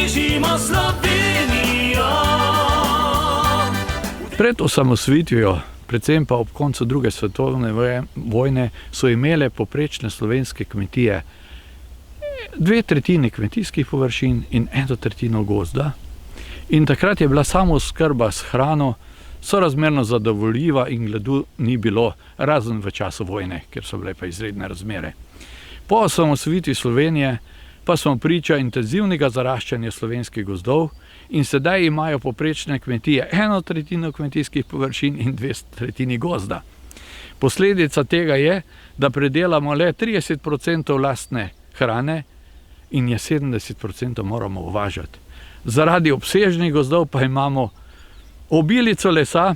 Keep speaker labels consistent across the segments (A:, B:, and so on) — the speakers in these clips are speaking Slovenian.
A: Povežimo Slovenijo.
B: Pred osamosvojitvijo, predvsem pa ob koncu druge svetovne vojne, so imele poprečne slovenske kmetije 2/3 kmetijskih površin in 1/3 gozda. In takrat je bila samooskrba s hrano sorazmerno zadovoljiva in gladu ni bilo, razen v času vojne, ker so bile pa izredne razmere. Po osamosvojitvi Slovenije pa smo priča intenzivnega zaraščanja slovenskih gozdov in sedaj imajo poprečne kmetije 1/3 kmetijskih površin in 2/3 gozda. Posledica tega je, da predelamo le 30% lastne hrane in je 70% moramo uvažati. Zaradi obsežnih gozdov pa imamo obilico lesa,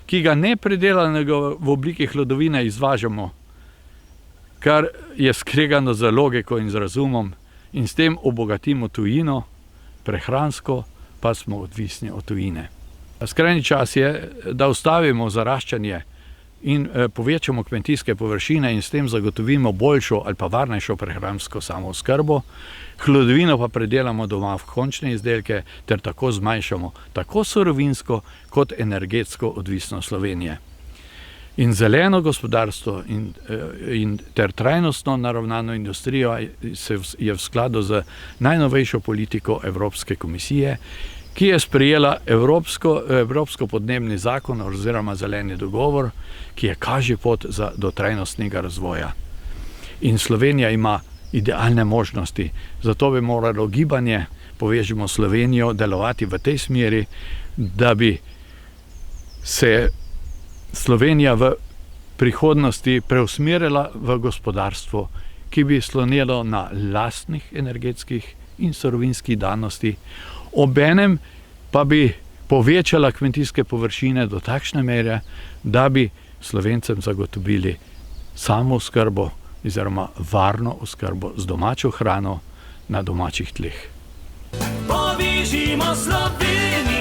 B: ki ga nepredelanega v obliki hlodovine izvažamo, kar je skregano z logiko in z razumom, in s tem obogatimo tujino, prehransko pa smo odvisni od tujine. Skrajni čas je, da ustavimo zaraščanje in povečamo kmetijske površine in s tem zagotovimo boljšo ali pa varnejšo prehransko samooskrbo, hlodovino pa predelamo doma v končne izdelke ter tako zmanjšamo tako surovinsko kot energetsko odvisnost Slovenije. In zeleno gospodarstvo ter trajnostno naravnano industrijo je v skladu z najnovejšo politiko Evropske komisije, ki je sprejela Evropsko podnebni zakon oziroma zeleni dogovor, ki je kažipot do trajnostnega razvoja. In Slovenija ima idealne možnosti, zato bi moralo gibanje Povežimo Slovenijo delovati v tej smeri, da bi se Slovenija v prihodnosti preusmerila v gospodarstvo, ki bi slonelo na lastnih energetskih in surovinskih danosti, obenem pa bi povečala kmetijske površine do takšne mere, da bi Slovencem zagotovili samooskrbo oziroma varno oskrbo z domačo hrano na domačih tleh.
A: Povežimo Slovenijo.